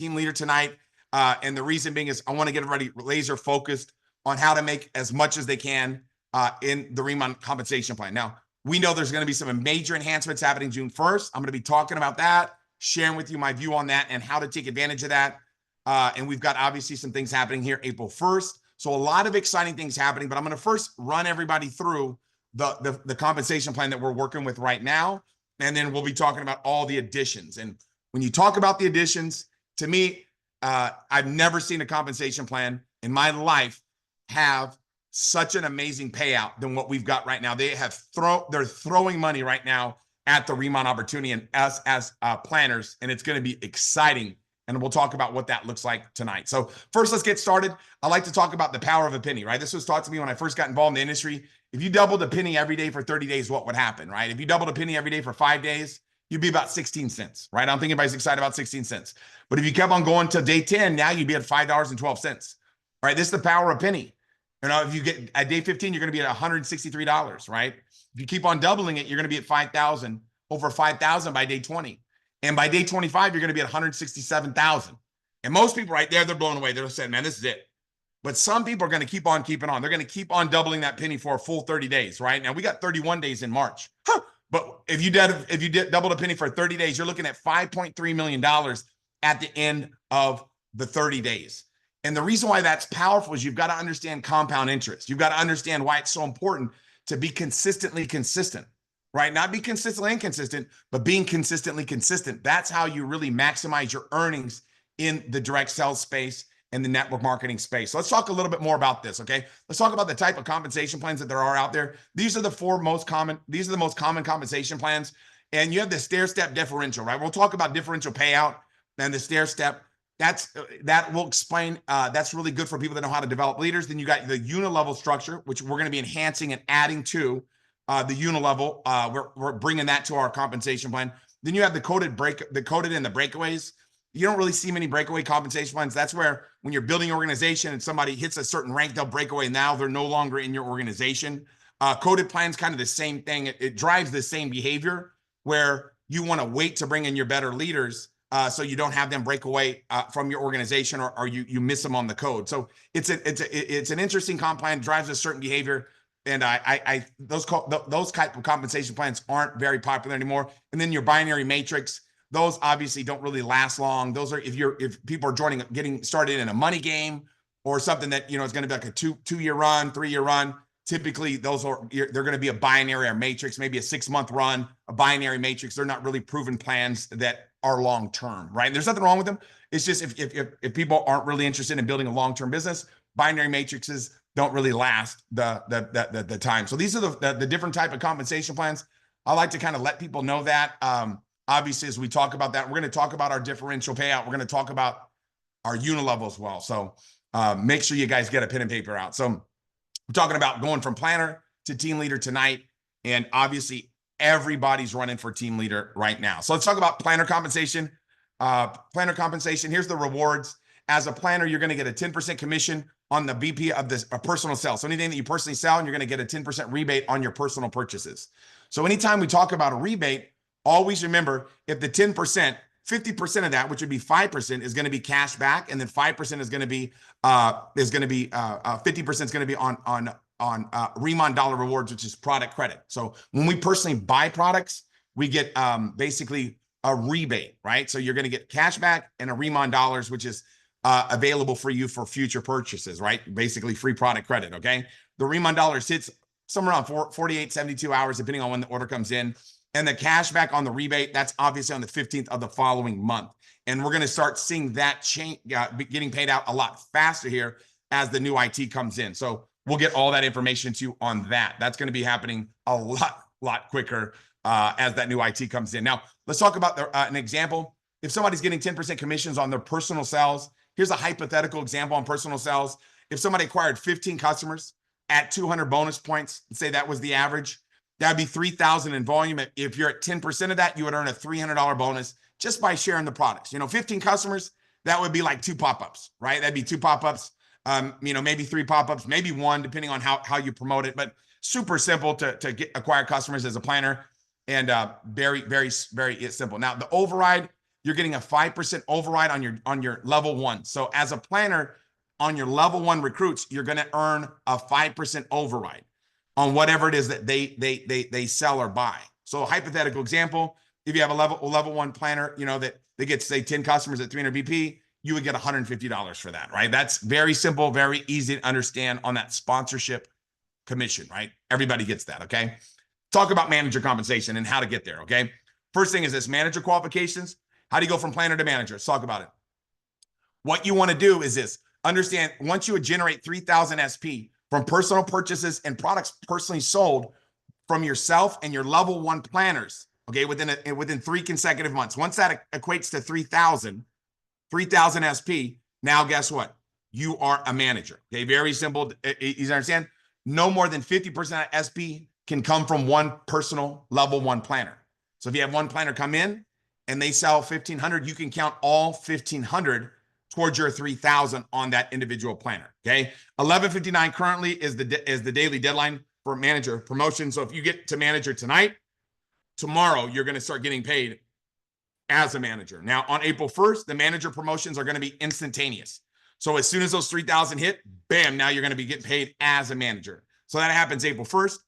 team leader tonight. And the reason being is I want to get everybody laser focused on how to make as much as they can in the Riman compensation plan. Now, we know there's going to be some major enhancements happening June 1st. I'm going to be talking about that, sharing with you my view on that and how to take advantage of that. And we've got obviously some things happening here April 1st. So a lot of exciting things happening, but I'm going to first run everybody through the compensation plan that we're working with right now. And then we'll be talking about all the additions. And when you talk about the additions, to me, I've never seen a compensation plan in my life have such an amazing payout than what we've got right now. They're throwing money right now at the Riman opportunity and us as planners, and it's going to be exciting. And we'll talk about what that looks like tonight. So first, let's get started. I like to talk about the power of a penny, right? This was taught to me when I first got involved in the industry. If you doubled a penny every day for 30 days, what would happen, right? If you doubled a penny every day for 5 days, you'd be about 16 cents, right? I don't think anybody's excited about 16 cents. But if you kept on going to day 10, now you'd be at $5.12, right? This is the power of a penny. You know, if you get at day 15, you're going to be at $163, right? If you keep on doubling it, you're going to be at 5,000, over 5,000 by day 20. And by day 25, you're going to be at 167,000. And most people right there, they're blown away. They're saying, man, this is it. But some people are going to keep on keeping on. They're going to keep on doubling that penny for a full 30 days, right? Now, we got 31 days in March. But if you did double a penny for 30 days, you're looking at $5.3 million at the end of the 30 days. And the reason why that's powerful is you've got to understand compound interest. You've got to understand why it's so important to be consistently consistent, right? Not be consistently inconsistent, but being consistently consistent. That's how you really maximize your earnings in the direct sales space and the network marketing space. So let's talk a little bit more about this, okay? Let's talk about the type of compensation plans that there are out there. These are the most common compensation plans. And you have the stair-step differential, right? We'll talk about differential payout and the stair-step. That will explain, that's really good for people that know how to develop leaders. Then you got the unilevel structure, which we're going to be enhancing and adding to the unilevel. We're bringing that to our compensation plan. Then you have the coded and the breakaways. You don't really see many breakaway compensation plans. That's where when you're building an organization and somebody hits a certain rank, they'll break away. Now they're no longer in your organization. Coded plan's kind of the same thing. It drives the same behavior where you want to wait to bring in your better leaders so you don't have them break away from your organization or you miss them on the code. So it's an interesting comp plan, drives a certain behavior. And those type of compensation plans aren't very popular anymore. And then your binary matrix, those obviously don't really last long. Those are if people are getting started in a money game or something that is going to be like a two-year run, 3-year run. Typically, they're going to be a binary or matrix, maybe a 6-month run, a binary matrix. They're not really proven plans that are long-term, right? And there's nothing wrong with them. It's just if people aren't really interested in building a long-term business, binary matrices don't really last the time. So these are the different type of compensation plans. I like to kind of let people know that. Obviously, as we talk about that, we're going to talk about our differential payout. We're going to talk about our unilevel as well. So make sure you guys get a pen and paper out. So we're talking about going from planner to team leader tonight. And obviously, everybody's running for team leader right now. So let's talk about planner compensation. Planner compensation, here's the rewards. As a planner, you're going to get a 10% commission on the BP of this personal sale. So anything that you personally sell, and you're going to get a 10% rebate on your personal purchases. So anytime we talk about a rebate, always remember, if the 10%, 50% of that, which would be 5%, is going to be cash back, and then 5% is going to be 50% is going to be on Riman dollar rewards, which is product credit. So when we personally buy products, we get basically a rebate, right? So you're going to get cash back and a Riman dollars, which is available for you for future purchases, right? Basically free product credit, okay? The Riman dollars hits somewhere around 48, 72 hours, depending on when the order comes in. And the cash back on the rebate, that's obviously on the 15th of the following month. And we're going to start seeing that change, getting paid out a lot faster here as the new IT comes in. So we'll get all that information to you on that. That's going to be happening a lot quicker as that new IT comes in. Now, let's talk about an example. If somebody's getting 10% commissions on their personal sales, here's a hypothetical example on personal sales. If somebody acquired 15 customers at 200 bonus points, say that was the average, that'd be 3,000 in volume. If you're at 10% of that, you would earn a $300 bonus just by sharing the products. 15 customers, that would be like 2 pop-ups, right? That'd be 2 pop-ups, maybe 3 pop-ups, maybe 1, depending on how you promote it. But super simple to acquire customers as a planner, and very, very, very simple. Now, the override, you're getting a 5% override on your level one. So as a planner on your level one recruits, you're going to earn a 5% override on whatever it is that they sell or buy. So hypothetical example, if you have a level one planner, you know, that they get, say, 10 customers at 300 BP, you would get $150 for that, right? That's very simple, very easy to understand on that sponsorship commission, right? Everybody gets that, okay? Talk about manager compensation and how to get there, okay? First thing is this, manager qualifications. How do you go from planner to manager? Let's talk about it. What you want to do is this, understand once you would generate 3,000 SP from personal purchases and products personally sold from yourself and your level one planners, okay, within 3 consecutive months. Once that equates to 3,000 SP, now guess what? You are a manager, okay? Very simple, you understand? No more than 50% of SP can come from one personal level one planner. So if you have one planner come in and they sell 1,500, you can count all 1,500 towards your 3,000 on that individual planner, okay? 11:59 currently is the daily deadline for manager promotion. So if you get to manager tonight, tomorrow you're going to start getting paid as a manager. Now on April 1st, the manager promotions are going to be instantaneous. So as soon as those 3,000 hit, bam, now you're going to be getting paid as a manager. So that happens April 1st.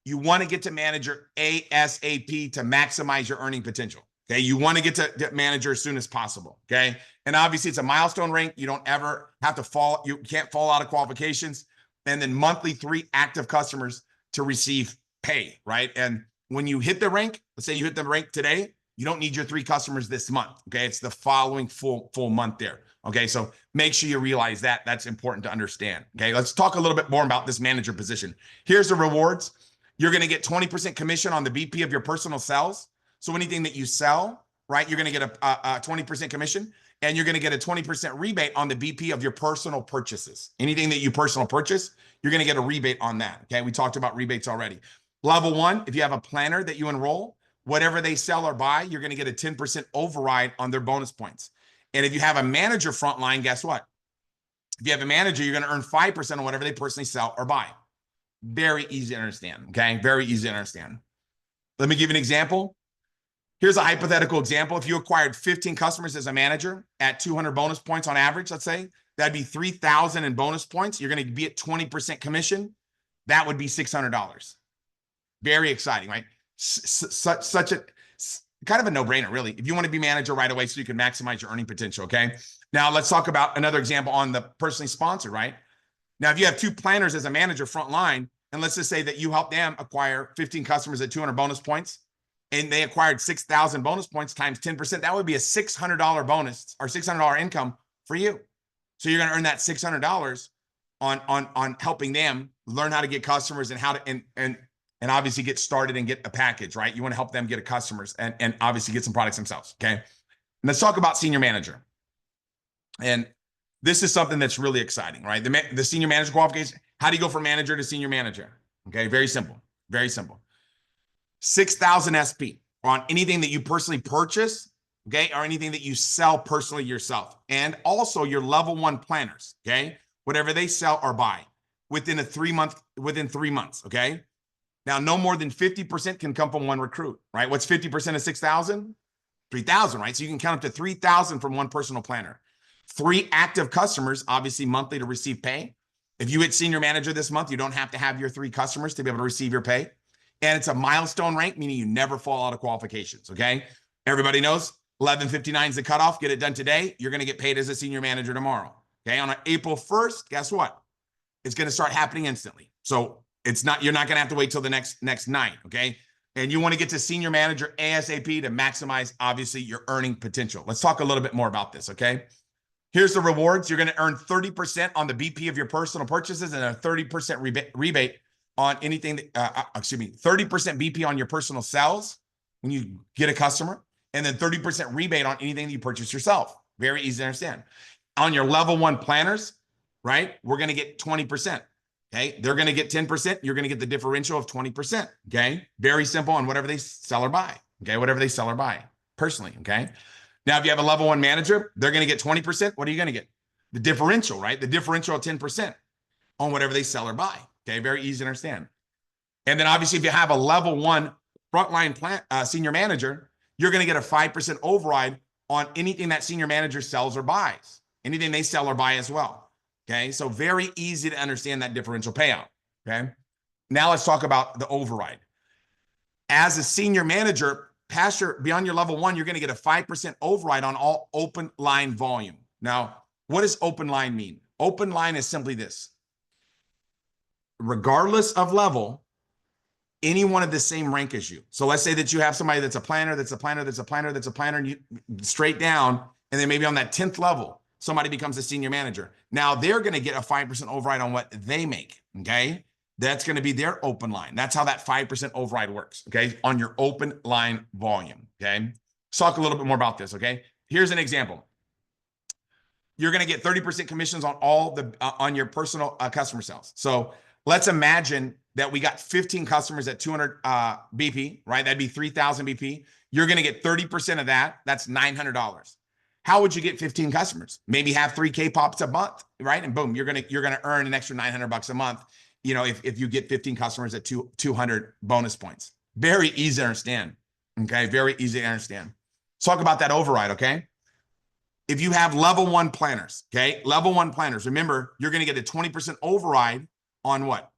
You want to get to manager ASAP to maximize your earning potential. Okay. You want to get to manager as soon as possible. Okay. And obviously it's a milestone rank. You don't ever have to fall. You can't fall out of qualifications. And then monthly 3 active customers to receive pay. Right. And when you hit the rank, let's say you hit the rank today, you don't need your 3 customers this month. Okay. It's the following full month there. Okay. So make sure you realize that. That's important to understand. Okay. Let's talk a little bit more about this manager position. Here's the rewards. You're going to get 20% commission on the BP of your personal sales. So anything that you sell, right, you're going to get a 20% commission, and you're going to get a 20% rebate on the BP of your personal purchases. Anything that you personal purchase, you're going to get a rebate on that. Okay. We talked about rebates already. Level 1, if you have a planner that you enroll, whatever they sell or buy, you're going to get a 10% override on their bonus points. And if you have a manager frontline, guess what? If you have a manager, you're going to earn 5% on whatever they personally sell or buy. Very easy to understand, okay? Very easy to understand. Let me give you an example. Here's a hypothetical example. If you acquired 15 customers as a manager at 200 bonus points on average, let's say, that'd be 3,000 in bonus points. You're going to be at 20% commission. That would be $600. Very exciting, right? Such a kind of a no-brainer, really, if you want to be manager right away so you can maximize your earning potential, okay? Now, let's talk about another example on the personally sponsored, right? Now, if you have 2 planners as a manager frontline, and let's just say that you help them acquire 15 customers at 200 bonus points, and they acquired 6,000 bonus points times 10%, that would be a $600 bonus or $600 income for you. So you're going to earn that $600 on helping them learn how to get customers and how to, and obviously get started and get a package, right? You want to help them get a customers and obviously get some products themselves, okay? And let's talk about senior manager. And this is something that's really exciting, right? The senior manager qualification. How do you go from manager to senior manager? Okay, very simple, very simple. 6,000 SP on anything that you personally purchase, okay, or anything that you sell personally yourself, and also your level 1 planners, okay, whatever they sell or buy within 3 months, okay. Now, no more than 50% can come from one recruit, right? What's 50% of 6,000? 3,000, right? So you can count up to 3,000 from one personal planner. 3 active customers, obviously monthly to receive pay. If you hit senior manager this month, you don't have to have your 3 customers to be able to receive your pay. And it's a milestone rank, meaning you never fall out of qualifications, okay? Everybody knows 11:59 is the cutoff. Get it done today. You're going to get paid as a senior manager tomorrow, okay? On April 1st, guess what? It's going to start happening instantly. So you're not going to have to wait till the next night, okay? And you want to get to senior manager ASAP to maximize, obviously, your earning potential. Let's talk a little bit more about this, okay? Here's the rewards. You're going to earn 30% on the BP of your personal purchases and a 30% rebate on anything, 30% BP on your personal sales when you get a customer, and then 30% rebate on anything that you purchase yourself. Very easy to understand. On your level 1 planners, right, we're going to get 20%. Okay, they're going to get 10%. You're going to get the differential of 20%. Okay, very simple on whatever they sell or buy. Okay, whatever they sell or buy personally. Okay, now if you have a level 1 manager, they're going to get 20%. What are you going to get? The differential, right? The differential of 10% on whatever they sell or buy. Okay, very easy to understand. And then obviously, if you have a level 1 frontline senior manager, you're going to get a 5% override on anything that senior manager sells or buys, anything they sell or buy as well. Okay. So very easy to understand that differential payout. Okay. Now let's talk about the override. As a senior manager, beyond your level 1, you're going to get a 5% override on all open line volume. Now, what does open line mean? Open line is simply this. Regardless of level, anyone of the same rank as you. So let's say that you have somebody that's a planner, and you straight down, and then maybe on that 10th level, somebody becomes a senior manager. Now they're going to get a 5% override on what they make. Okay. That's going to be their open line. That's how that 5% override works. Okay. On your open line volume. Okay. Let's talk a little bit more about this. Okay. Here's an example. You're going to get 30% commissions on all on your personal customer sales. So let's imagine that we got 15 customers at 200 BP, right? That'd be 3,000 BP. You're going to get 30% of that. That's $900. How would you get 15 customers? Maybe have 3 K-pops a month, right? And boom, you're going to earn an extra $900 a month. You know, if you get 15 customers at 200 bonus points. Very easy to understand. Okay. Very easy to understand. Let's talk about that override. Okay. If you have level 1 planners, okay, level 1 planners, remember, you're going to get a 20% override on what?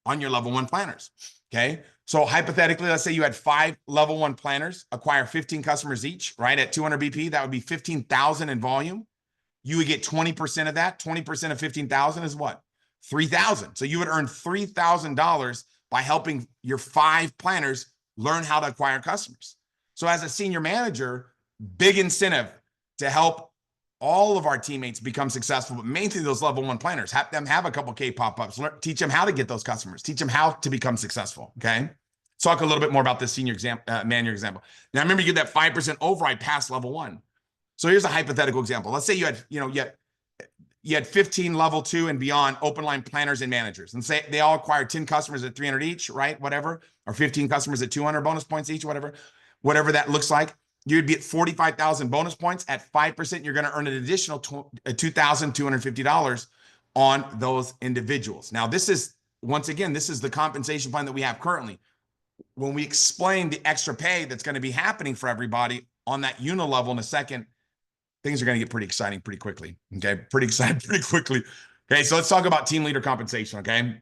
On your level 1 planners. Okay. So hypothetically, let's say you had 5 level 1 planners, acquire 15 customers each, right? At 200 BP, that would be 15,000 in volume. You would get 20% of that. 20% of 15,000 is what? 3,000. So you would earn $3,000 by helping your 5 planners learn how to acquire customers. So as a senior manager, big incentive to help all of our teammates become successful, but mainly those level 1 planners. Have them have a couple K pop-ups, teach them how to get those customers, teach them how to become successful. Okay. Let's talk a little bit more about this senior manager example. Now remember, you get that 5% override past level 1. So here's a hypothetical example. Let's say you had 15 level 2 and beyond open line planners and managers, and say they all acquire 10 customers at 300 each, right? Whatever, or 15 customers at 200 bonus points each, whatever that looks like. You'd be at 45,000 bonus points at 5%. You're going to earn an additional $2,250 on those individuals. Now, this is, once again, this is the compensation plan that we have currently. When we explain the extra pay that's going to be happening for everybody on that level in a second, things are going to get pretty exciting pretty quickly. Okay. Pretty exciting pretty quickly. Okay. So let's talk about team leader compensation. Okay.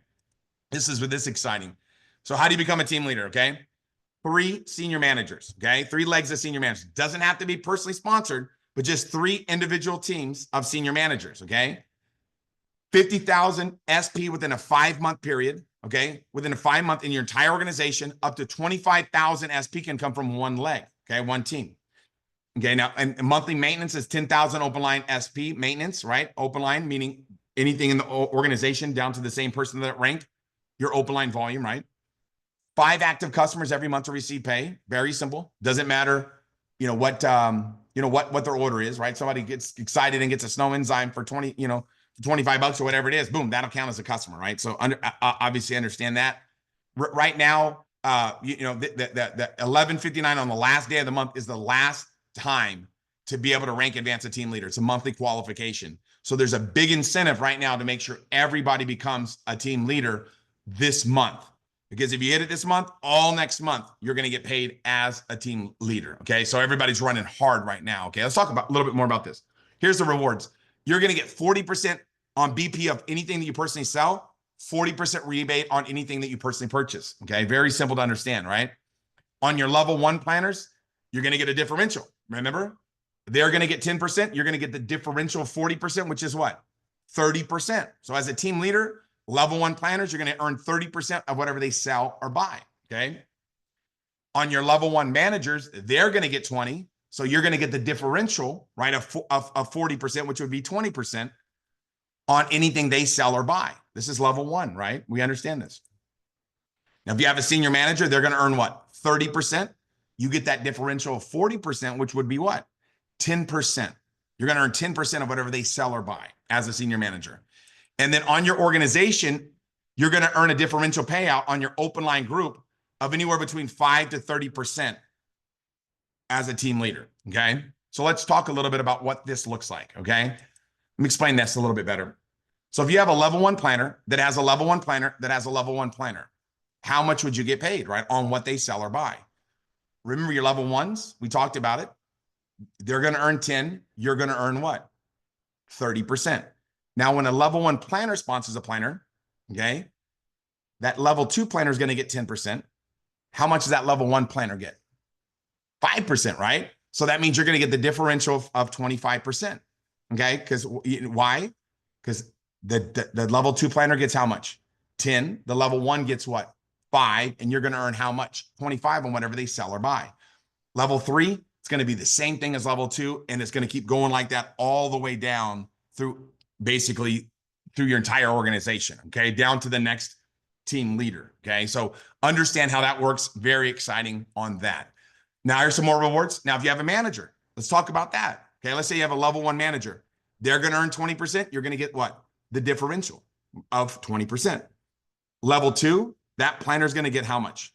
This is exciting. So how do you become a team leader? Okay. 3 senior managers. Okay. 3 legs of senior managers. Doesn't have to be personally sponsored, but just 3 individual teams of senior managers. Okay. 50,000 SP within a 5-month period. Okay. Within a 5-month in your entire organization, up to 25,000 SP can come from 1 leg. Okay. 1 team. Okay. Now, and monthly maintenance is 10,000 open line SP maintenance, right? Open line, meaning anything in the organization down to the same person that ranked your open line volume, right? 5 active customers every month to receive pay. Very simple. Doesn't matter, what their order is, right? Somebody gets excited and gets a snow enzyme for $25 or whatever it is. Boom, that'll count as a customer, right? So obviously understand that. Right now, the 1159 on the last day of the month is the last time to be able to rank advance a team leader. It's a monthly qualification. So there's a big incentive right now to make sure everybody becomes a team leader this month. Because if you hit it this month, all next month, you're going to get paid as a team leader. Okay. So everybody's running hard right now. Okay. Let's talk about a little bit more about this. Here's the rewards. You're going to get 40% on BP of anything that you personally sell, 40% rebate on anything that you personally purchase. Okay. Very simple to understand, right? On your level 1 planners, you're going to get a differential. Remember, they're going to get 10%. You're going to get the differential 40%, which is what? 30%. So as a team leader, level 1 planners, you're going to earn 30% of whatever they sell or buy. Okay. On your level 1 managers, they're going to get 20. So you're going to get the differential, right, of 40%, which would be 20% on anything they sell or buy. This is level 1, right? We understand this. Now, if you have a senior manager, they're going to earn what? 30%. You get that differential of 40%, which would be what? 10%. You're going to earn 10% of whatever they sell or buy as a senior manager. And then on your organization, you're going to earn a differential payout on your open line group of anywhere between 5 to 30% as a team leader. Okay. So let's talk a little bit about what this looks like. Okay. Let me explain this a little bit better. So if you have a level 1 planner that has a level 1 planner that has a level 1 planner, how much would you get paid, right? On what they sell or buy. Remember your level 1s? We talked about it. they're going to earn 10. You're going to earn what? 30%. Now, when a level 1 planner sponsors a planner, okay, that level 2 planner is going to get 10%. How much does that level 1 planner get? 5%, right? So that means you're going to get the differential of 25%. Okay. Because why? Because the level 2 planner gets how much? 10. The level 1 gets what? 5. And you're going to earn how much? 25 on whatever they sell or buy. Level 3, it's going to be the same thing as level 2. And it's going to keep going like that all the way down through basically through your entire organization. Okay. Down to the next team leader. Okay. So understand how that works. Very exciting on that. Now here's some more rewards. Now, if you have a manager, let's talk about that. Okay. Let's say you have a level 1 manager. They're going to earn 20%. You're going to get what? The differential of 20%. Level 2, that planner is going to get how much?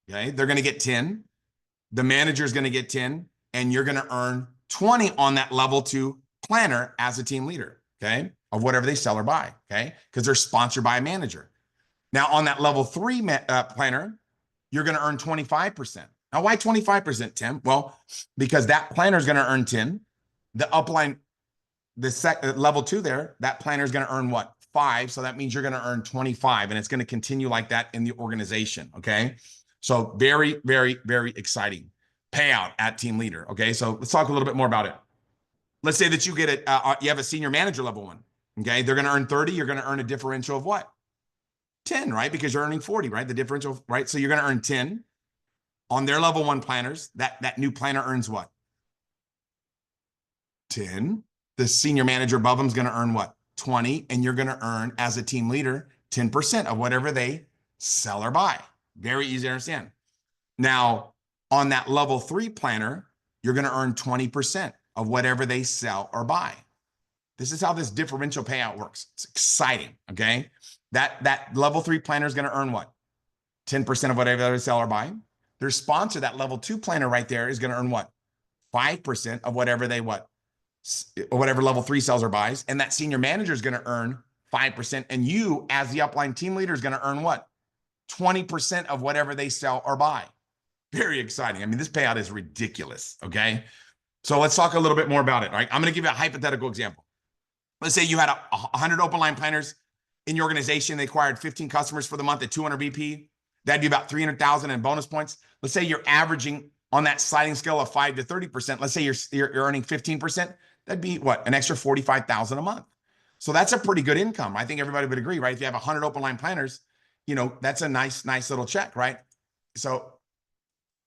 Okay. They're going to get 10. The manager is going to get 10, and you're going to earn 20 on that level 2 planner as a team leader. Okay. Of whatever they sell or buy. Okay. Because they're sponsored by a manager. Now, on that level 3 planner, you're going to earn 25%. Now, why 25%, Tim? Well, because that planner is going to earn 10. The upline, level 2 there, that planner is going to earn what? 5. So that means you're going to earn 25, and it's going to continue like that in the organization. Okay. So very, very, very exciting payout at team leader. Okay. So let's talk a little bit more about it. Let's say that you get it. You have a senior manager level 1. Okay. They're going to earn 30. You're going to earn a differential of what? 10, right? Because you're earning 40, right? The differential, right? So you're going to earn 10 on their level 1 planners. That new planner earns what? 10. The senior manager above them is going to earn what? 20. And you're going to earn, as a team leader, 10% of whatever they sell or buy. Very easy to understand. Now, on that level 3 planner, you're going to earn 20% of whatever they sell or buy. This is how this differential payout works. It's exciting. Okay. That level 3 planner is going to earn what? 10% of whatever they sell or buy. Their sponsor, that level 2 planner right there, is going to earn what? 5% of whatever they what? Whatever level 3 sells or buys. And that senior manager is going to earn 5%. And you, as the upline team leader, is going to earn what? 20% of whatever they sell or buy. Very exciting. I mean, this payout is ridiculous. Okay. So let's talk a little bit more about it. All right. I'm going to give you a hypothetical example. Let's say you had 100 open line planners in your organization. They acquired 15 customers for the month at 200 BP. That'd be about 300,000 in bonus points. Let's say you're averaging on that sliding scale of 5 to 30%. Let's say you're earning 15%. That'd be what? An extra 45,000 a month. So that's a pretty good income. I think everybody would agree, right? If you have 100 open line planners, that's a nice little check, right? So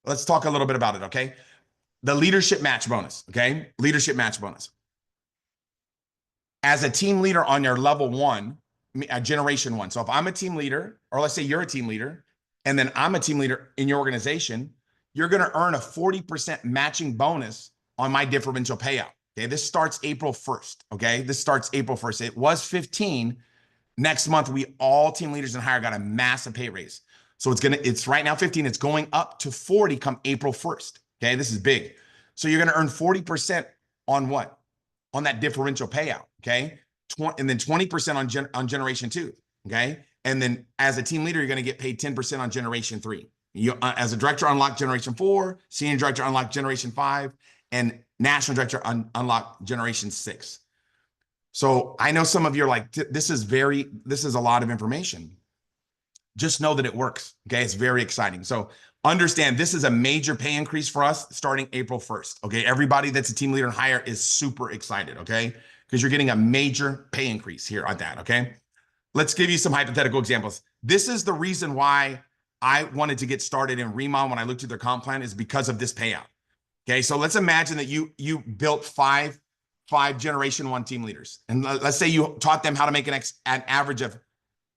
let's talk a little bit about it. Okay. The leadership match bonus. Okay. Leadership match bonus. As a team leader on your level 1, generation 1. So if I'm a team leader, or let's say you're a team leader, and then I'm a team leader in your organization, you're going to earn a 40% matching bonus on my differential payout. Okay. This starts April 1st. Okay. This starts April 1st. It was 15. Next month, we all team leaders and higher got a massive pay raise. So it's right now 15. It's going up to 40 come April 1st. Okay. This is big. So you're going to earn 40% on what? On that differential payout. Okay. And then 20% on generation 2. Okay. And then as a team leader, you're going to get paid 10% on generation 3. You, as a director, unlock generation 4, senior director, unlock generation 5, and national director, unlock generation 6. So I know some of you are like, this is a lot of information. Just know that it works. Okay. It's very exciting. So understand this is a major pay increase for us starting April 1st. Okay. Everybody that's a team leader and higher is super excited. Okay. Because you're getting a major pay increase here on that. Okay. Let's give you some hypothetical examples. This is the reason why I wanted to get started in Riman when I looked at their comp plan, is because of this payout. Okay. So let's imagine that you built five generation 1 team leaders. And let's say you taught them how to make an average of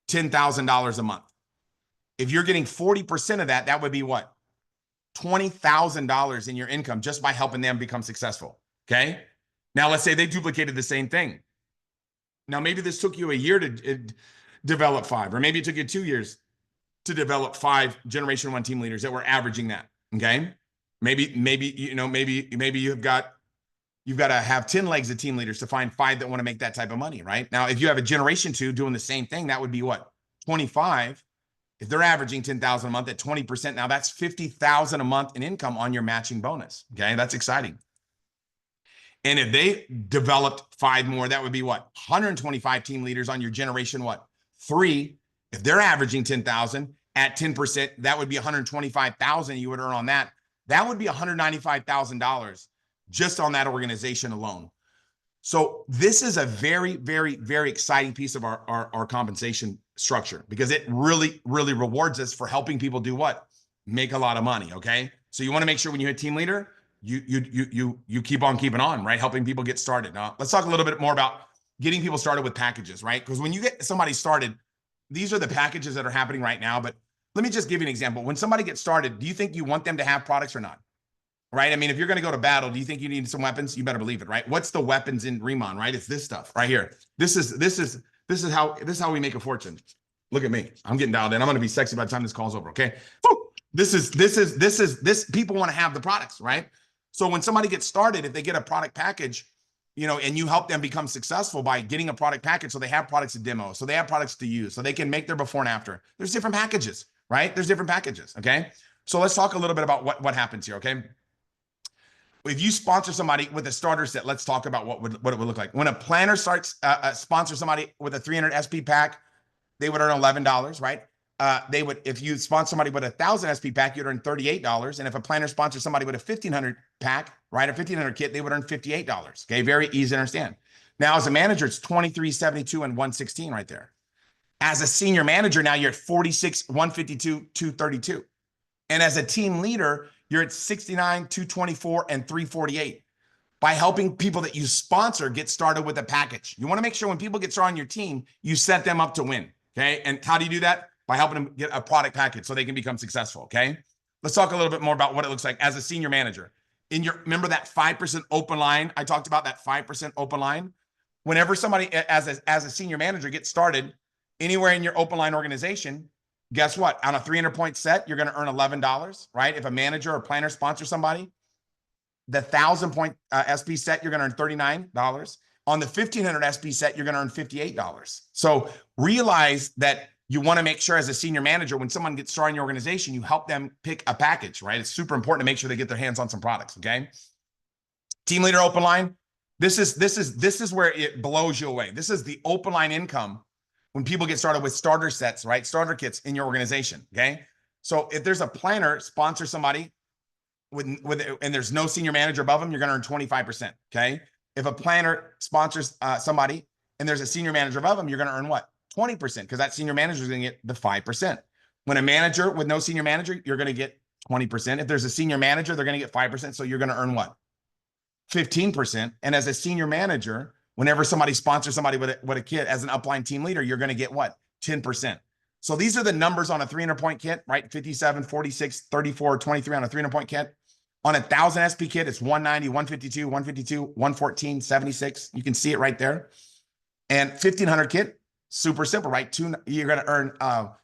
$10,000 a month. If you're getting 40% of that, that would be what? $20,000 in your income just by helping them become successful. Okay. Now let's say they duplicated the same thing. Now, maybe this took you a year to develop 5, or maybe it took you 2 years to develop 5 generation 1 team leaders that were averaging that. Okay. Maybe you've got to have 10 legs of team leaders to find 5 that want to make that type of money, right? Now, if you have a generation 2 doing the same thing, that would be what? 25. If they're averaging 10,000 a month at 20%, now that's 50,000 a month in income on your matching bonus. Okay. That's exciting. And if they developed 5 more, that would be what? 125 team leaders on your generation, what? 3. If they're averaging 10,000 at 10%, that would be 125,000 you would earn on that. That would be $195,000 just on that organization alone. So this is a very, very, very exciting piece of our compensation structure, because it really, really rewards us for helping people do what? Make a lot of money. Okay. So you want to make sure when you hit team leader, you keep on keeping on, right? Helping people get started. Now, let's talk a little bit more about getting people started with packages, right? Because when you get somebody started, these are the packages that are happening right now. But let me just give you an example. When somebody gets started, do you think you want them to have products or not? Right? I mean, if you're going to go to battle, do you think you need some weapons? You better believe it, right? What's the weapons in Riman, right? It's this stuff right here. This is how we make a fortune. Look at me. I'm getting dialed in. I'm going to be sexy by the time this call's over. Okay. This people want to have the products, right? So when somebody gets started, if they get a product package, you know, and you help them become successful by getting a product package, so they have products to demo, so they have products to use, so they can make their before and after. There's different packages, right? There's different packages. Okay. So let's talk a little bit about what happens here. Okay. If you sponsor somebody with a starter set, let's talk about what it would look like. When a planner starts sponsor somebody with a 300 SP pack, they would earn $11, right? They would, if you sponsor somebody with 1,000 SP pack, you'd earn $38. And if a planner sponsors somebody with a 1,500 pack, right, a 1,500 kit, they would earn $58. Okay, very easy to understand. Now, as a manager, it's 23.72 and 116 right there. As a senior manager, now you're at 46, 152, 232. And as a team leader, you're at 69, 224, and 348. By helping people that you sponsor get started with a package. You want to make sure when people get started on your team, you set them up to win. Okay. And how do you do that? By helping them get a product package so they can become successful. Okay. Let's talk a little bit more about what it looks like as a senior manager. Remember that 5% open line? I talked about that 5% open line. Whenever somebody as a senior manager gets started anywhere in your open line organization, guess what? On a 300-point set, you're going to earn $11, right? If a manager or planner sponsors somebody, the 1,000-point SP set, you're going to earn $39. On the 1,500 SP set, you're going to earn $58. So realize that you want to make sure as a senior manager, when someone gets started in your organization, you help them pick a package, right? It's super important to make sure they get their hands on some products, okay? Team leader open line. This is where it blows you away. This is the open line income when people get started with starter sets, right? Starter kits in your organization, okay? So if there's a planner sponsor somebody and there's no senior manager above them, you're going to earn 25%, okay? If a planner sponsors somebody and there's a senior manager above them, you're going to earn what? 20%, because that senior manager is going to get the 5%. When a manager with no senior manager, you're going to get 20%. If there's a senior manager, they're going to get 5%. So you're going to earn what? 15%. And as a senior manager, whenever somebody sponsors somebody with a kit as an upline team leader, you're going to get what? 10%. So these are the numbers on a 300-point kit, right? 57, 46, 34, 23 on a 300-point kit. On a 1,000 SP kit, it's 190, 152, 152, 114, 76. You can see it right there. And 1,500 kit, super simple, right? You're going to earn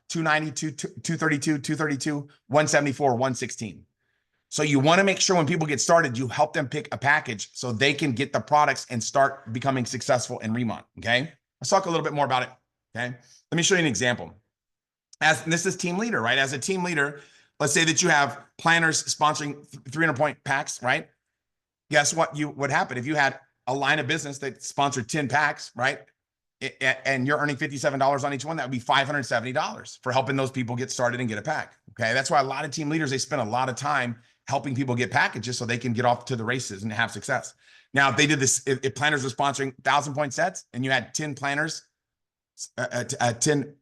290, 232, 232, 174, 116. So you want to make sure when people get started, you help them pick a package so they can get the products and start becoming successful in Riman. Okay. Let's talk a little bit more about it. Okay. Let me show you an example. This is team leader, right? As a team leader, let's say that you have planners sponsoring 300-point packs, right? Guess what would happen if you had a line of business that sponsored 10 packs, right? And you're earning $57 on each one, that would be $570 for helping those people get started and get a pack. Okay. That's why a lot of team leaders, they spend a lot of time helping people get packages so they can get off to the races and have success. Now, if they did this, if planners were sponsoring 1,000-point sets and you had 10 planners, 10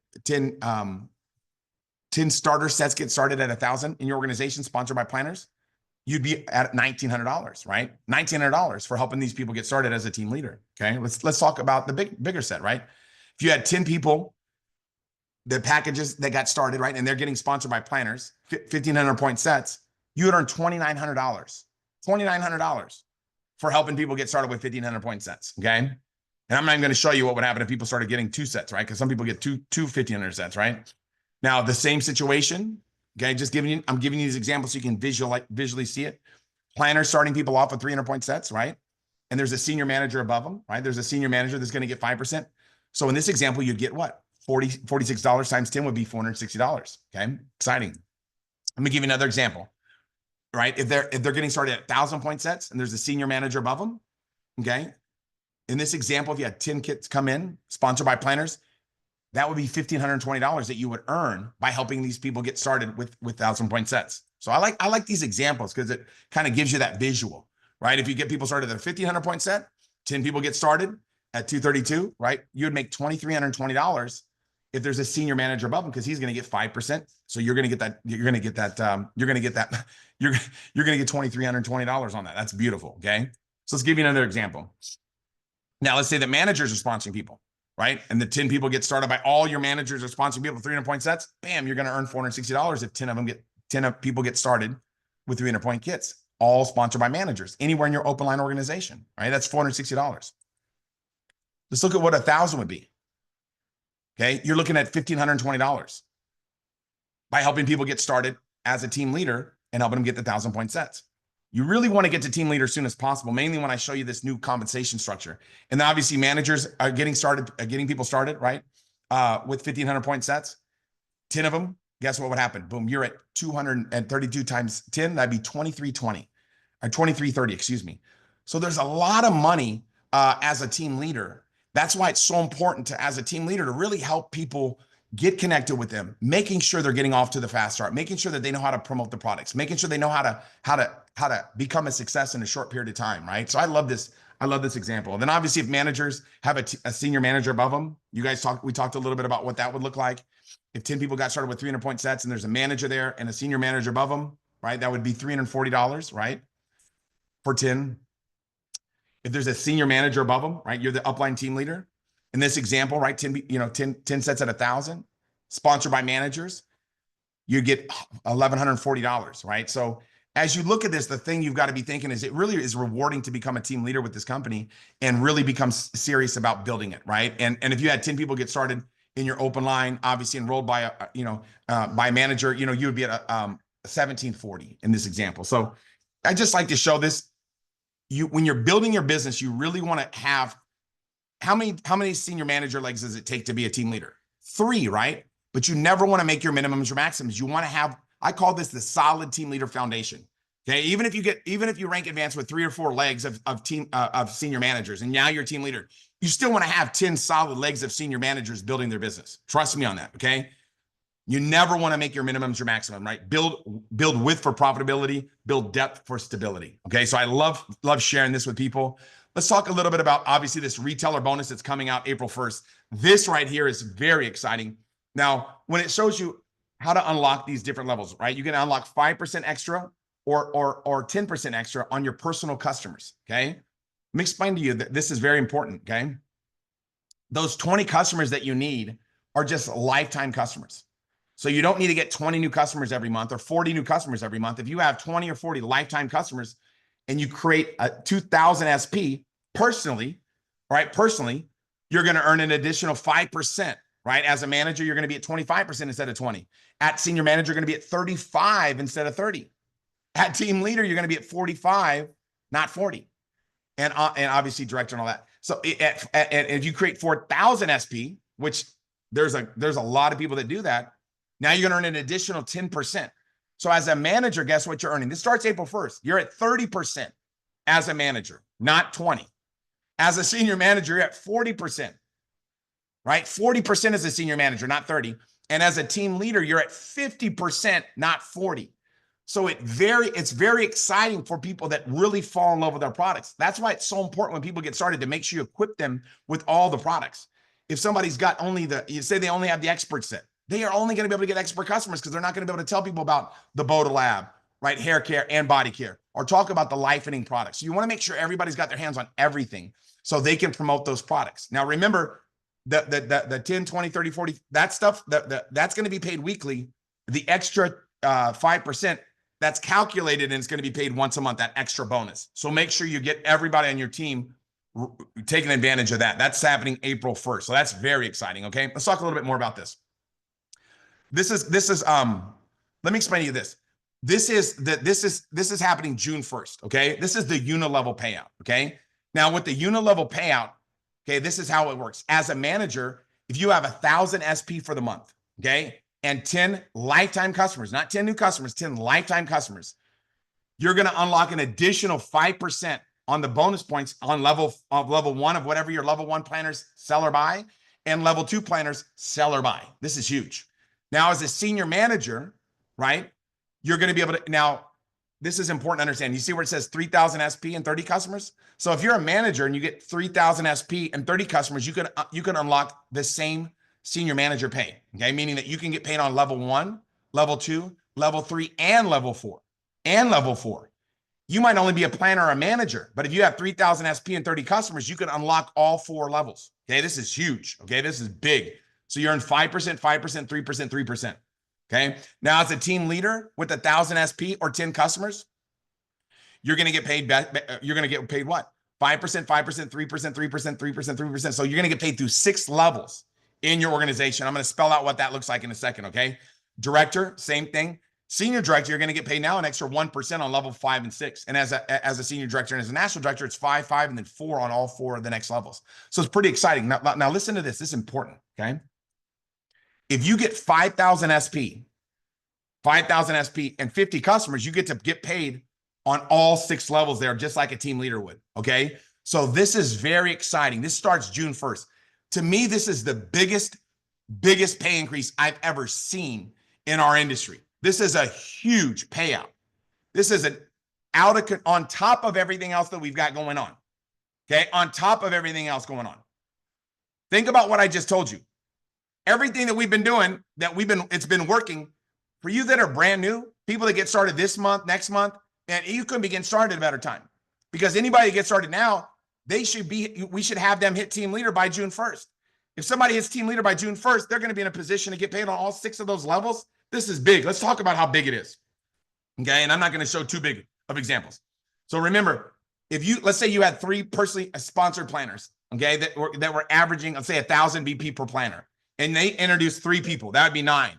starter sets get started at 1,000 in your organization sponsored by planners, you'd be at $1,900, right? $1,900 for helping these people get started as a team leader. Okay. Let's talk about the bigger set, right? If you had 10 people, the packages that got started, right? And they're getting sponsored by planners, 1,500-point sets, you would earn $2,900 for helping people get started with 1,500-point sets. Okay. And I'm not even going to show you what would happen if people started getting 2 sets, right? Because some people get two 1,500 sets, right? Now, the same situation. Okay, I'm giving you these examples so you can visually see it. Planners starting people off with 300-point sets, right? And there's a senior manager above them, right? There's a senior manager that's going to get 5%. So in this example, you'd get what? $46 times 10 would be $460. Okay, exciting. Let me give you another example, right? If they're getting started at 1,000-point sets and there's a senior manager above them, okay? In this example, if you had 10 kits come in, sponsored by planners, that would be $1,520 that you would earn by helping these people get started with 1,000-point sets. So I like these examples because it kind of gives you that visual, right? If you get people started at a 1,500-point set, 10 people get started at 232, right? You would make $2,320 if there's a senior manager above him, because he's going to get 5%. So you're going to get that. You're going to get that. You're going to get that. You're going to get $2,320 on that. That's beautiful. Okay. So let's give you another example. Now let's say the managers are sponsoring people, right? And the 10 people get started by all your managers are sponsoring people 300-point sets. Bam, you're going to earn $460 if 10 people get started with 300-point kits, all sponsored by managers anywhere in your open line organization, right? That's $460. Let's look at what 1,000 would be. Okay. You're looking at $1,520 by helping people get started as a team leader and helping them get the 1,000-point sets. You really want to get to team leader as soon as possible, mainly when I show you this new compensation structure. And then obviously managers are getting people started, right? With 1,500-point sets, 10 of them, guess what would happen? Boom, you're at 232 times 10, that'd be 2,320, or 2,330, excuse me. So there's a lot of money as a team leader. That's why it's so important to, as a team leader, to really help people get connected with them, making sure they're getting off to the fast start, making sure that they know how to promote the products, making sure they know how to become a success in a short period of time, right? So I love this example. And then obviously if managers have a senior manager above them, we talked a little bit about what that would look like. If 10 people got started with 300-point sets and there's a manager there and a senior manager above them, right? That would be $340, right? For 10. If there's a senior manager above them, right? You're the upline team leader. In this example, right? 10 sets at 1,000, sponsored by managers, you get $1,140, right? So as you look at this, the thing you've got to be thinking is it really is rewarding to become a team leader with this company and really become serious about building it, right? And if you had 10 people get started in your open line, obviously enrolled by by a manager, you would be at $1,740 in this example. So I just like to show this. When you're building your business, you really want to have how many senior manager legs does it take to be a team leader? 3, right? But you never want to make your minimums or maximums. You want to have, I call this the solid team leader foundation. Okay. Even if you rank advanced with 3 or 4 legs of senior managers, and now you're a team leader, you still want to have 10 solid legs of senior managers building their business. Trust me on that. Okay. You never want to make your minimums your maximum, right? Build width for profitability, build depth for stability. Okay. So I love sharing this with people. Let's talk a little bit about obviously this retailer bonus that's coming out April 1st. This right here is very exciting. Now, when it shows you how to unlock these different levels, right? You can unlock 5% extra or 10% extra on your personal customers. Okay. Let me explain to you that this is very important. Okay. Those 20 customers that you need are just lifetime customers. So you don't need to get 20 new customers every month or 40 new customers every month. If you have 20 or 40 lifetime customers and you create a 2,000 SP personally, right? Personally, you're going to earn an additional 5%, right? As a manager, you're going to be at 25% instead of 20. At senior manager, you're going to be at 35 instead of 30. At team leader, you're going to be at 45, not 40. And obviously director and all that. So if you create 4,000 SP, which there's a lot of people that do that, now you're going to earn an additional 10%. So as a manager, guess what you're earning? This starts April 1st. You're at 30% as a manager, not 20. As a senior manager, you're at 40%, right? 40% as a senior manager, not 30. And as a team leader, you're at 50%, not 40. So it's very exciting for people that really fall in love with our products. That's why it's so important when people get started to make sure you equip them with all the products. If somebody's got you say they only have the expert set, they are only going to be able to get expert customers because they're not going to be able to tell people about the Boda Lab, right? Hair care and body care, or talk about the lightening products. So you want to make sure everybody's got their hands on everything so they can promote those products. Now, remember the 10, 20, 30, 40, that stuff, that's going to be paid weekly. The extra 5%, that's calculated and it's going to be paid once a month, that extra bonus. So make sure you get everybody on your team taking advantage of that. That's happening April 1st. So that's very exciting. Okay. Let's talk a little bit more about this. This is let me explain to you this. This is happening June 1st. Okay. This is the unilevel payout. Okay. Now with the unilevel payout, okay, this is how it works. As a manager, if you have 1,000 SP for the month, okay, and 10 lifetime customers, not 10 new customers, 10 lifetime customers, you're going to unlock an additional 5% on the bonus points on level one of whatever your level one planners sell or buy, and level two planners sell or buy. This is huge. Now, as a senior manager, right, you're going to be able to, now, this is important to understand. You see where it says 3,000 SP and 30 customers? So if you're a manager and you get 3,000 SP and 30 customers, you can unlock the same senior manager pay, okay? Meaning that you can get paid on level one, level two, level three, and level four, You might only be a planner or a manager, but if you have 3,000 SP and 30 customers, you can unlock all 4 levels. Okay, this is huge. Okay, this is big. So you earn 5%, 5%, 3%, 3%. Okay, now as a team leader with 1,000 SP or 10 customers, you're going to get paid. You're going to get paid what? 5%, 5%, 3%, 3%, 3%, 3%. So you're going to get paid through 6 levels in your organization. I'm going to spell out what that looks like in a second. Okay, director, same thing. Senior director, you're going to get paid now an extra 1% on level 5 and 6. And as a senior director and as a national director, it's 5, 5, and then 4 on all 4 of the next levels. So it's pretty exciting. Now listen to this. This is important, okay? If you get 5,000 SP and 50 customers, you get to get paid on all 6 levels there, just like a team leader would, okay? So this is very exciting. This starts June 1st. To me, this is the biggest pay increase I've ever seen in our industry. This is a huge payout. This is on top of everything else that we've got going on. Okay, on top of everything else going on. Think about what I just told you. Everything that we've been doing, it's been working. For you that are brand new, people that get started this month, next month, and you couldn't be getting started at a better time. Because anybody that gets started now, we should have them hit team leader by June 1st. If somebody hits team leader by June 1st, they're going to be in a position to get paid on all 6 of those levels. This is big. Let's talk about how big it is. Okay. And I'm not going to show too big of examples. So remember, let's say you had 3 personally sponsored planners, okay, that were averaging, let's say 1,000 BP per planner, and they introduced 3 people, that would be 9.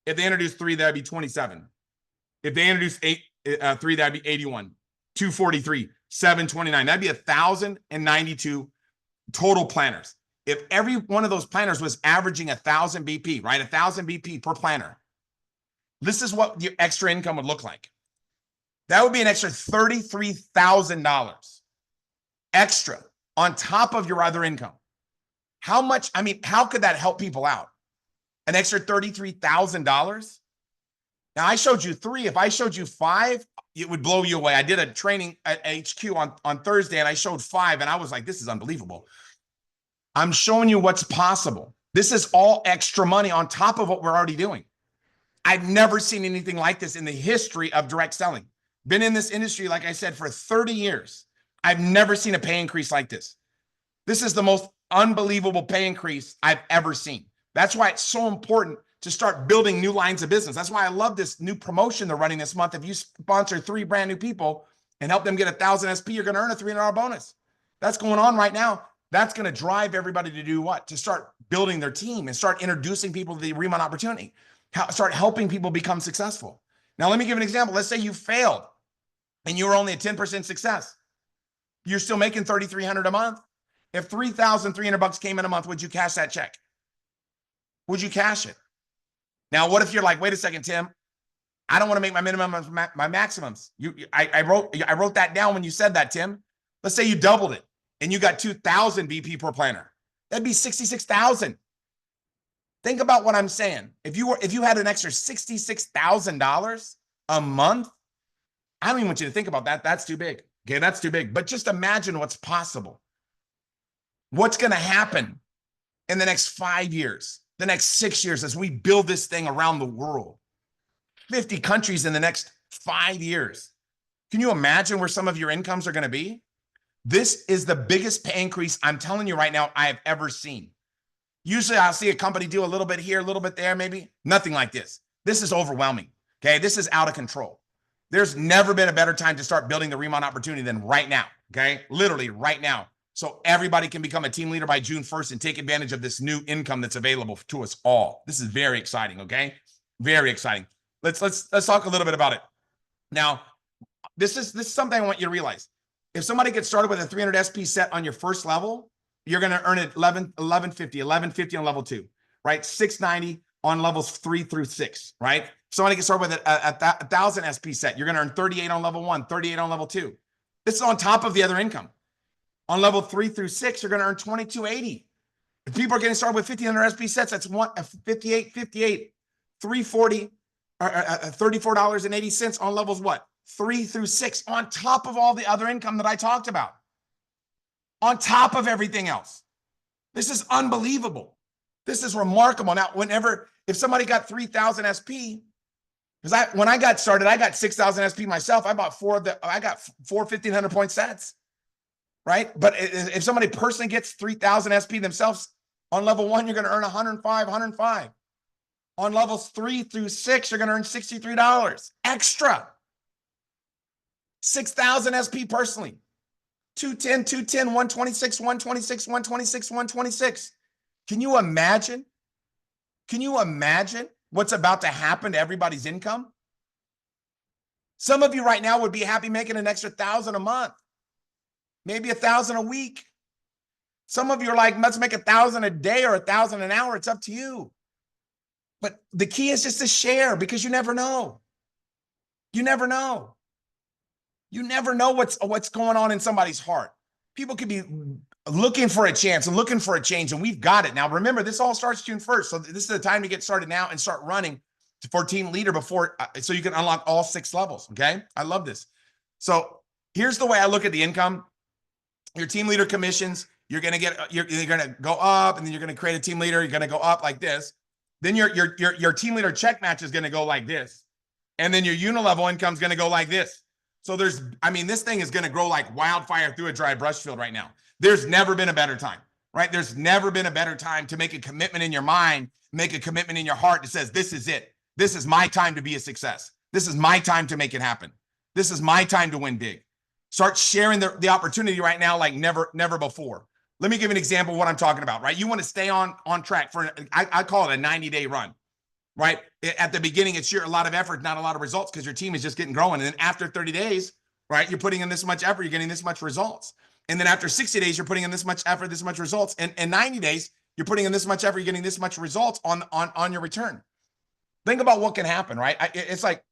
If they introduced 3, that'd be 27. If they introduced 3, that'd be 81, 243, 729. That'd be 1,092 total planners. If every one of those planners was averaging 1,000 BP, right? 1,000 BP per planner. This is what your extra income would look like. That would be an extra $33,000 extra on top of your other income. How much? I mean, how could that help people out? An extra $33,000? Now, I showed you 3. If I showed you 5, it would blow you away. I did a training at HQ on Thursday, and I showed 5, and I was like, this is unbelievable. I'm showing you what's possible. This is all extra money on top of what we're already doing. I've never seen anything like this in the history of direct selling. Been in this industry, like I said, for 30 years. I've never seen a pay increase like this. This is the most unbelievable pay increase I've ever seen. That's why it's so important to start building new lines of business. That's why I love this new promotion they're running this month. If you sponsor 3 brand new people and help them get 1,000 SP, you're going to earn a $300 bonus. That's going on right now. That's going to drive everybody to do what? To start building their team and start introducing people to the Riman opportunity. Start helping people become successful. Now, let me give an example. Let's say you failed and you were only a 10% success. You're still making $3,300 a month. If $3,300 came in a month, would you cash that check? Would you cash it? Now, what if you're like, wait a second, Tim, I don't want to make my minimums, my maximums. I wrote that down when you said that, Tim. Let's say you doubled it and you got 2,000 BP per planner. That'd be 66,000. Think about what I'm saying. If you had an extra $66,000 a month, I don't even want you to think about that. That's too big. Okay, that's too big. But just imagine what's possible. What's going to happen in the next 5 years, the next 6 years as we build this thing around the world? 50 countries in the next 5 years. Can you imagine where some of your incomes are going to be? This is the biggest pay increase, I'm telling you right now, I have ever seen. Usually I'll see a company do a little bit here, a little bit there, maybe. Nothing like this. This is overwhelming. Okay, this is out of control. There's never been a better time to start building the Riman opportunity than right now. Okay, literally right now. So everybody can become a team leader by June 1st and take advantage of this new income that's available to us all. This is very exciting. Okay, very exciting. Let's talk a little bit about it. Now, this is something I want you to realize. If somebody gets started with a 300 SP set on your first level, you're going to earn it 1150 on level 2, right? 690 on levels 3 through 6, right? Somebody gets started with a 1,000 SP set, you're going to earn 38 on level 1, 38 on level 2. This is on top of the other income. On level 3 through 6, you're going to earn $22.80. If people are getting started with 1,500 SP sets, that's $58.58, $340, $34.80 on levels what? 3 through 6, on top of all the other income that I talked about, on top of everything else. This is unbelievable. This is remarkable. Now, if somebody got 3,000 SP, because when I got started, I got 6,000 SP myself. I got four 1,500 point sets, right? But if somebody personally gets 3,000 SP themselves on level 1, you're going to earn 105. On levels 3 through 6, you're going to earn $63 extra. 6,000 SP personally. 210, 126, 126, 126, 126. Can you imagine? Can you imagine what's about to happen to everybody's income? Some of you right now would be happy making an extra 1,000 a month, maybe 1,000 a week. Some of you are like, let's make 1,000 a day or 1,000 an hour. It's up to you. But the key is just to share, because you never know. You never know. You never know what's going on in somebody's heart. People could be looking for a chance and looking for a change, and we've got it. Now, remember, this all starts June 1st. So this is the time to get started now and start running for team leader before, so you can unlock all 6 levels. Okay. I love this. So here's the way I look at the income. Your team leader commissions, you're going to go up, and then you're going to create a team leader. You're going to go up like this. Then your team leader check match is going to go like this. And then your unilevel income is going to go like this. So this thing is going to grow like wildfire through a dry brush field right now. There's never been a better time, right? There's never been a better time to make a commitment in your mind, make a commitment in your heart that says, this is it. This is my time to be a success. This is my time to make it happen. This is my time to win big. Start sharing the opportunity right now like never before. Let me give you an example of what I'm talking about, right? You want to stay on track for, I call it a 90-day run, right? At the beginning, it's a lot of effort, not a lot of results, because your team is just getting growing. And then after 30 days, right, you're putting in this much effort, you're getting this much results. And then after 60 days, you're putting in this much effort, this much results. And 90 days, you're putting in this much effort, you're getting this much results on your return. Think about what can happen, right? It's like,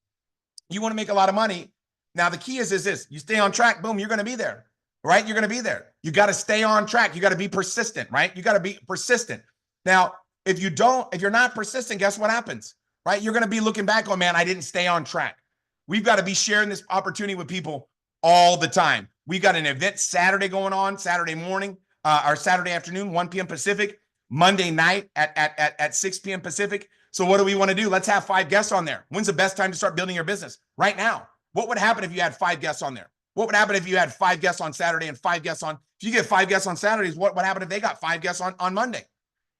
you want to make a lot of money. Now, the key is this: you stay on track, boom, you're going to be there, right? You're going to be there. You got to stay on track. You got to be persistent, right? You got to be persistent. Now, if you're not persistent, guess what happens, right? You're going to be looking back on, man, I didn't stay on track. We've got to be sharing this opportunity with people all the time. We've got an event Saturday going on, Saturday morning, or Saturday afternoon, 1 p.m. Pacific, Monday night at 6 p.m. Pacific. So what do we want to do? Let's have 5 guests on there. When's the best time to start building your business? Right now. What would happen if you had 5 guests on there? What would happen if you had 5 guests on Saturday and 5 guests if you get 5 guests on Saturdays, what would happen if they got 5 guests on Monday?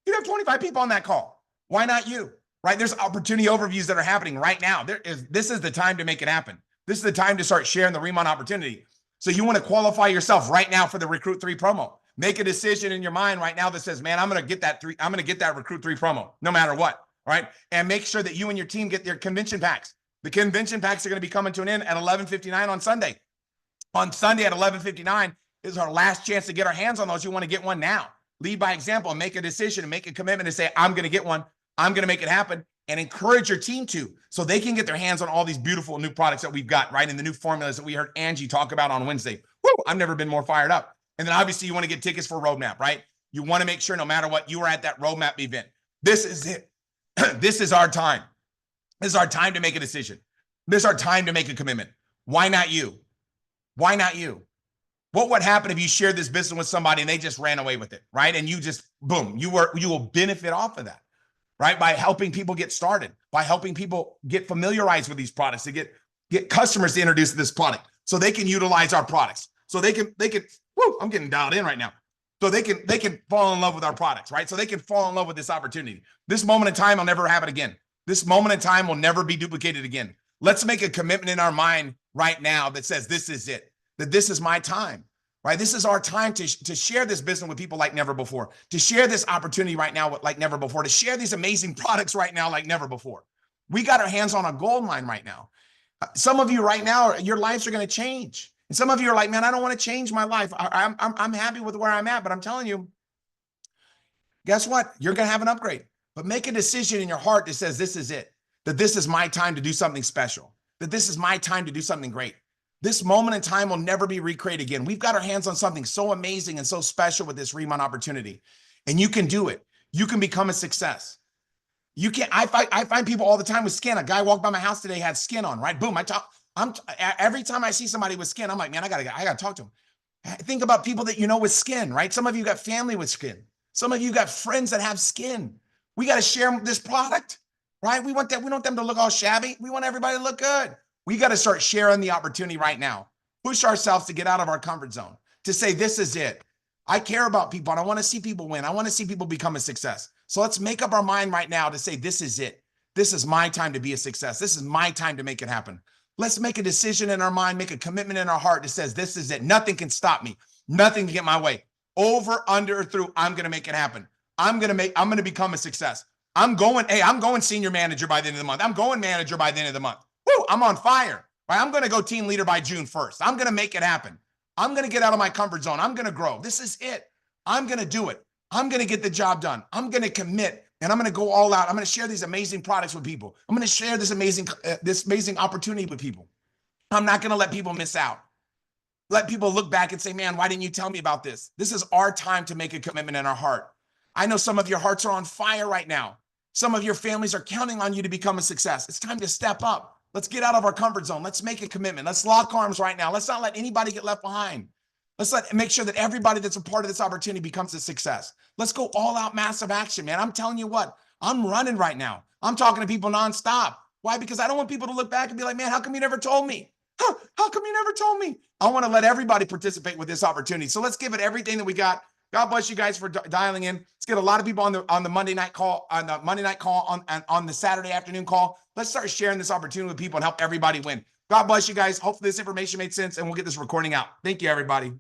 You'd have 25 people on that call. Why not you? Right? There's opportunity overviews that are happening right now. This is the time to make it happen. This is the time to start sharing the Riman opportunity. So you want to qualify yourself right now for the Recruit 3 promo. Make a decision in your mind right now that says, man, I'm going to get that Recruit 3 promo no matter what. All right. And make sure that you and your team get their convention packs. The convention packs are going to be coming to an end at 11:59 on Sunday. On Sunday at 11:59 is our last chance to get our hands on those. You want to get one now. Lead by example and make a decision and make a commitment to say, I'm going to get one. I'm going to make it happen, and encourage your team to, so they can get their hands on all these beautiful new products that we've got, right? And the new formulas that we heard Angie talk about on Wednesday. Woo, I've never been more fired up. And then obviously you want to get tickets for Roadmap, right? You want to make sure no matter what, you are at that Roadmap event. This is it. This is our time. This is our time to make a decision. This is our time to make a commitment. Why not you? Why not you? What would happen if you shared this business with somebody and they just ran away with it, right? And you just, boom, you will benefit off of that, right? By helping people get started, by helping people get familiarized with these products, to get customers to introduce this product so they can utilize our products. So they can, woo, I'm getting dialed in right now. So they can fall in love with our products, right? So they can fall in love with this opportunity. This moment in time will never happen again. This moment in time will never be duplicated again. Let's make a commitment in our mind right now that says, this is it, that this is my time, right? This is our time to share this business with people like never before, to share this opportunity right now like never before, to share these amazing products right now like never before. We got our hands on a gold mine right now. Some of you right now, your lives are going to change. And some of you are like, man, I don't want to change my life. I'm happy with where I'm at, but I'm telling you, guess what? You're going to have an upgrade. But make a decision in your heart that says, this is it, that this is my time to do something special, that this is my time to do something great. This moment in time will never be recreated again. We've got our hands on something so amazing and so special with this Riman opportunity. And you can do it. You can become a success. You can't. I find people all the time with skin. A guy walked by my house today, had skin on, right? Boom. Every time I see somebody with skin, I'm like, man, I gotta talk to him. Think about people that you know with skin, right? Some of you got family with skin. Some of you got friends that have skin. We got to share this product, right? We want them to look all shabby. We want everybody to look good. We got to start sharing the opportunity right now. Push ourselves to get out of our comfort zone, to say, this is it. I care about people and I want to see people win. I want to see people become a success. So let's make up our mind right now to say, this is it. This is my time to be a success. This is my time to make it happen. Let's make a decision in our mind, make a commitment in our heart that says, this is it. Nothing can stop me. Nothing can get my way. Over, under, or through, I'm going to make it happen. I'm going to become a success. I'm going senior manager by the end of the month. I'm going manager by the end of the month. Woo, I'm on fire. Right? I'm going to go team leader by June 1st. I'm going to make it happen. I'm going to get out of my comfort zone. I'm going to grow. This is it. I'm going to do it. I'm going to get the job done. I'm going to commit, and I'm going to go all out. I'm going to share these amazing products with people. I'm going to share this amazing opportunity with people. I'm not going to let people miss out. Let people look back and say, man, why didn't you tell me about this? This is our time to make a commitment in our heart. I know some of your hearts are on fire right now. Some of your families are counting on you to become a success. It's time to step up. Let's get out of our comfort zone. Let's make a commitment. Let's lock arms right now. Let's not let anybody get left behind. Let's make sure that everybody that's a part of this opportunity becomes a success. Let's go all out massive action, man. I'm telling you what, I'm running right now. I'm talking to people nonstop. Why? Because I don't want people to look back and be like, man, how come you never told me? How come you never told me? I want to let everybody participate with this opportunity. So let's give it everything that we got. God bless you guys for dialing in. Let's get a lot of people on the Monday night call, on the Saturday afternoon call. Let's start sharing this opportunity with people and help everybody win. God bless you guys. Hopefully this information made sense, and we'll get this recording out. Thank you, everybody.